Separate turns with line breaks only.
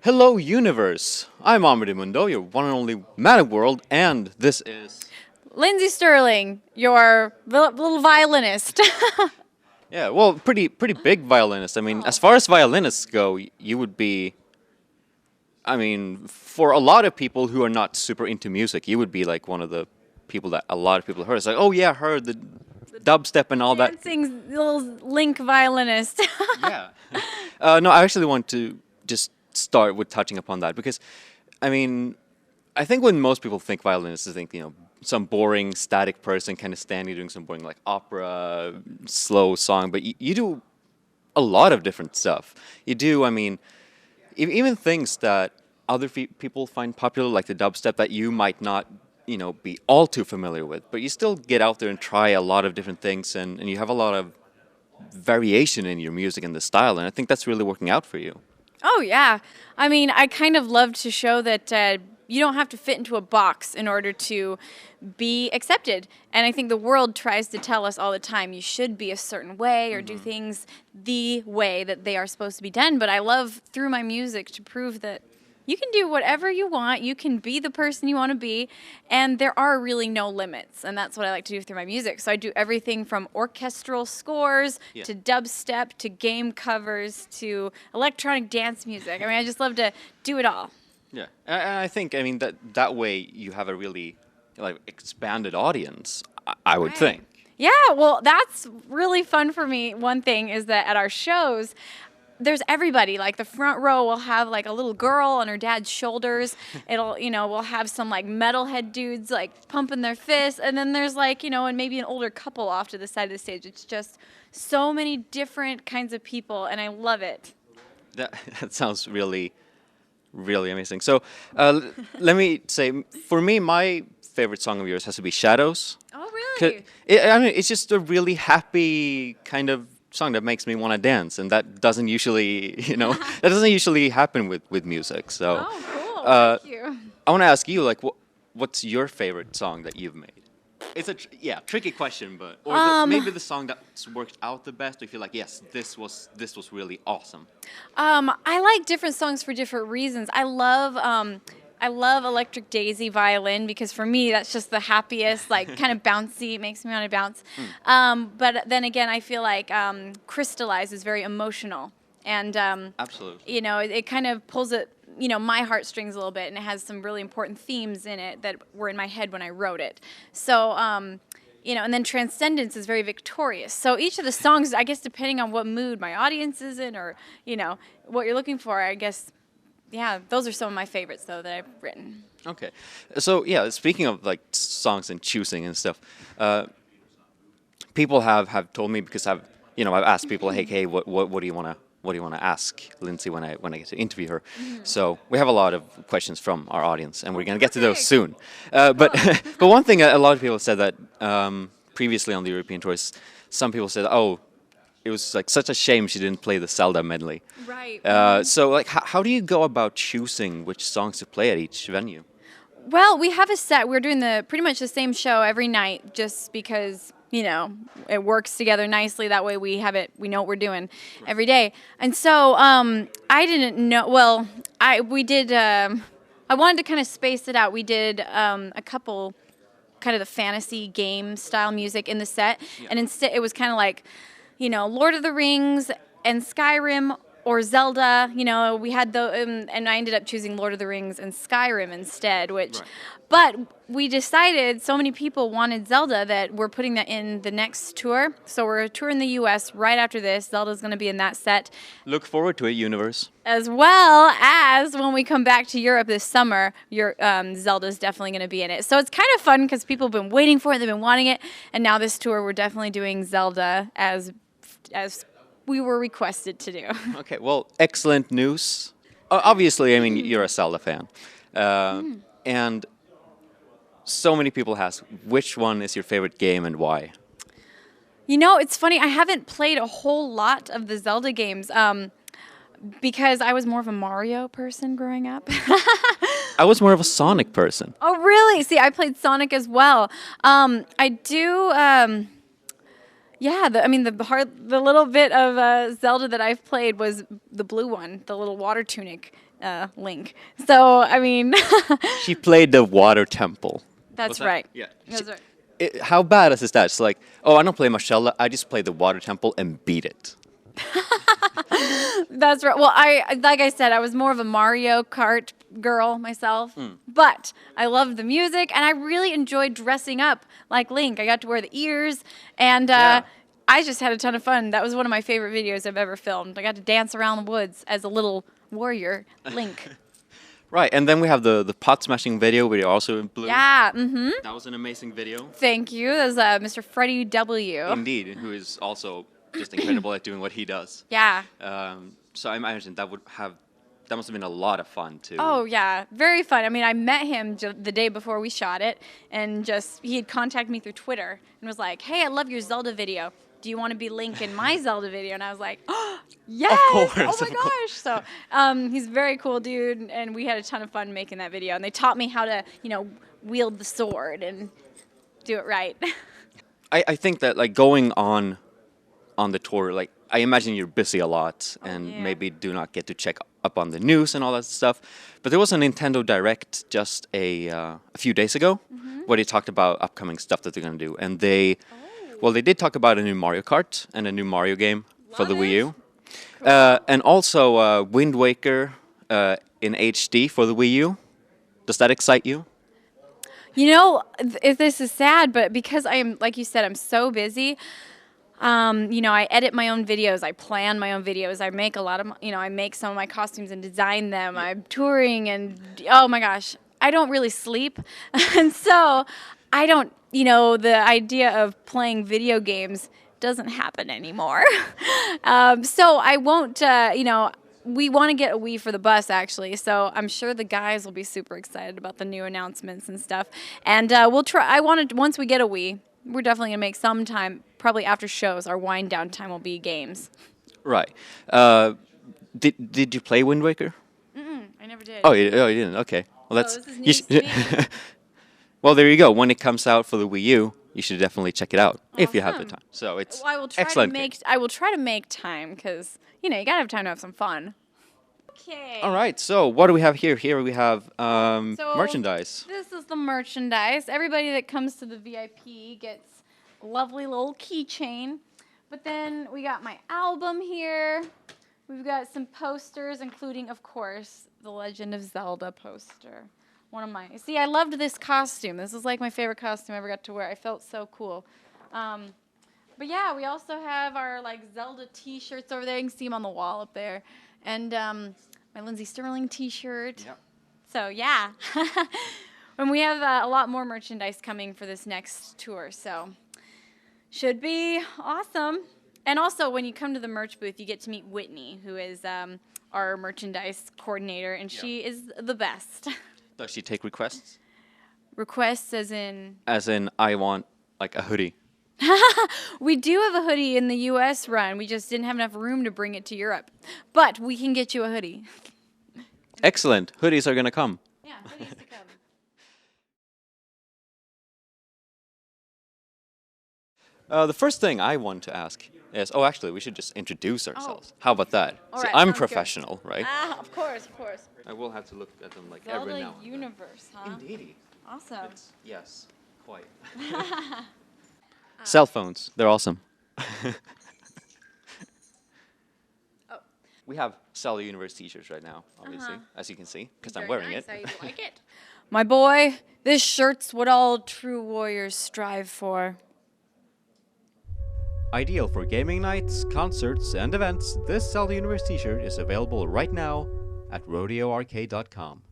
Hello, Universe! I'm Hombre de Mundo, your one and only man of the world, and this is...
Lindsey Stirling, your little violinist.
Yeah, well, pretty big violinist. I mean, as far as violinists go, you would be... I mean, for a lot of people who are not super into music, you would be like one of the people that a lot of people heard. It's like, oh yeah, I heard the dubstep and all that.
Dancing little Link violinist.
Yeah. No, I actually want to just start with touching upon that because, I mean, I think when most people think violinists, they think, some boring, static person kind of standing doing some boring, like, opera, slow song, but you do a lot of different stuff. You do, I mean, even things that other people find popular, like the dubstep that you might not, be all too familiar with, but you still get out there and try a lot of different things, and you have a lot of variation in your music and the style, and I think that's really working out for you.
Oh, yeah. I mean, I kind of love to show that you don't have to fit into a box in order to be accepted. And I think the world tries to tell us all the time you should be a certain way or do things the way that they are supposed to be done. But I love through my music to prove that you can do whatever you want. You can be the person you want to be. And there are really no limits. And that's what I like to do through my music. So I do everything from orchestral scores to dubstep to game covers to electronic dance music. I mean, I just love to do it all.
Yeah, and I think, I mean, that way you have a really, like, expanded audience, I would think.
Yeah, well, that's really fun for me. One thing is that at our shows, there's everybody. Like the front row will have like a little girl on her dad's shoulders. We'll have some like metalhead dudes like pumping their fists. And then there's like, and maybe an older couple off to the side of the stage. It's just so many different kinds of people, and I love it.
That sounds really, really amazing. So let me say, for me, my favorite song of yours has to be Shadows.
Oh, really?
I mean, it's just a really happy kind of song that makes me want to dance, and that doesn't usually, that doesn't usually happen with music. So,
Oh, cool. Thank you.
I want to ask you, like, what's your favorite song that you've made? It's a tricky question, but maybe the song that's worked out the best. Or you feel like, yes, this was really awesome.
I like different songs for different reasons. I love Electric Daisy violin because for me that's just the happiest, like kind of bouncy, makes me want to bounce. But then again, I feel like Crystallize is very emotional, and
Absolutely.
it kind of pulls it, my heartstrings a little bit, and it has some really important themes in it that were in my head when I wrote it. So and then Transcendence is very victorious. So each of the songs, I guess, depending on what mood my audience is in, or what you're looking for, I guess. Yeah, those are some of my favorites, though, that I've written.
Okay, so yeah, speaking of like songs and choosing and stuff, people have told me, because I've asked people, hey, what do you want to ask Lindsey when I get to interview her? So we have a lot of questions from our audience, and we're gonna get to those soon. But but one thing a lot of people said that previously on the European tours, some people said, oh, it was like such a shame she didn't play the Zelda medley.
Right.
So like, how do you go about choosing which songs to play at each venue?
Well, we have a set. We're doing pretty much the same show every night, just because it works together nicely. That way we know what we're doing every day. And so I didn't know. Well, we did. I wanted to kind of space it out. We did a couple kind of the fantasy game style music in the set, and instead it was kind of like, Lord of the Rings and Skyrim or Zelda. We had and I ended up choosing Lord of the Rings and Skyrim instead, but we decided so many people wanted Zelda that we're putting that in the next tour. So we're touring the U.S. right after this. Zelda's going to be in that set.
Look forward to it, Universe.
As well as when we come back to Europe this summer, Zelda's definitely going to be in it. So it's kind of fun because people have been waiting for it, they've been wanting it, and now this tour we're definitely doing Zelda as we were requested to do.
Okay, well, excellent news. Obviously, I mean, you're a Zelda fan. And so many people ask, which one is your favorite game and why?
It's funny, I haven't played a whole lot of the Zelda games because I was more of a Mario person growing up.
I was more of a Sonic person.
Oh, really? See, I played Sonic as well. I do... the little bit of Zelda that I've played was the blue one, the little water tunic Link. So I mean,
She played the water temple.
that's
Was that-
right.
Yeah.
That's right.
How badass is that? It's like, oh, I don't play much Zelda. I just play the water temple and beat it.
That's right. Well, like I said, I was more of a Mario Kart girl myself, but I loved the music and I really enjoyed dressing up like Link. I got to wear the ears and
Yeah.
I just had a ton of fun. That was one of my favorite videos I've ever filmed. I got to dance around the woods as a little warrior, Link.
Right, and then we have the pot smashing video where you're also in blue.
Yeah, mm-hmm.
That was an amazing video.
Thank you. That was Mr. Freddie W.
Indeed, who is also just incredible at doing what he does.
Yeah.
So I imagine that must have been a lot of fun too.
Oh, yeah. Very fun. I mean, I met him the day before we shot it, and he had contacted me through Twitter and was like, hey, I love your Zelda video. Do you want to be Link in my Zelda video? And I was like, oh, yes!
course,
Oh, my
of course.
gosh! So he's a very cool dude, and we had a ton of fun making that video. And they taught me how to, wield the sword and do it right.
I think that like going on the tour, like I imagine you're busy a lot and
yeah.
maybe do not get to check up on the news and all that stuff. But there was a Nintendo Direct just a few days ago where they talked about upcoming stuff that they're going to do. And they did talk about a new Mario Kart and a new Mario game for the
Love
Wii
it.
U. And also Wind Waker in HD for the Wii U. Does that excite you?
This is sad, but because I am, like you said, I'm so busy. I edit my own videos. I plan my own videos. I make a lot of, I make some of my costumes and design them. I'm touring and, oh my gosh, I don't really sleep. And so I don't, the idea of playing video games doesn't happen anymore. So I won't, we want to get a Wii for the bus, actually. So I'm sure the guys will be super excited about the new announcements and stuff. And we'll try, once we get a Wii, we're definitely going to make some time, probably after shows, our wind down time will be games.
Right. Did you play Wind Waker?
I never did.
Oh, you didn't. Okay. Well,
this is
you
news to me.
Well, there you go. When it comes out for the Wii U, you should definitely check it out if you have the
Awesome.
time. So it's
Well,
excellent.
I will try to make time because, you got to have time to have some fun. Okay.
All right. So what do we have here? Here we have merchandise.
This is the merchandise. Everybody that comes to the VIP gets a lovely little keychain. But then we got my album here. We've got some posters, including, of course, the Legend of Zelda poster. See, I loved this costume. This is like my favorite costume I ever got to wear. I felt so cool. But yeah, we also have our Zelda t-shirts over there. You can see them on the wall up there. And my Lindsey Stirling t-shirt.
Yep.
So yeah. And we have a lot more merchandise coming for this next tour. So should be awesome. And also, when you come to the merch booth, you get to meet Whitney, who is our merchandise coordinator, and she is the best.
Does she take requests?
Requests as in?
As in, I want a hoodie.
We do have a hoodie in the U.S. run. We just didn't have enough room to bring it to Europe. But we can get you a hoodie.
Excellent. Hoodies are going to come.
Yeah, hoodies to come.
The first thing I want to ask is, actually, we should just introduce ourselves. How about that?
All
See,
right,
I'm
sounds good.
professional, right?
Of course, of course.
I will have to look at them every
Zelda
now and then.
Universe, huh?
Indeed.
Awesome.
Yes, quite. Cell phones, they're awesome. We have Zelda Universe t-shirts right now, obviously, as you can see, because I'm wearing it.
How you like it? My boy, this shirt's what all true warriors strive for.
Ideal for gaming nights, concerts, and events, this Zelda Universe t-shirt is available right now at rodeoarcade.com.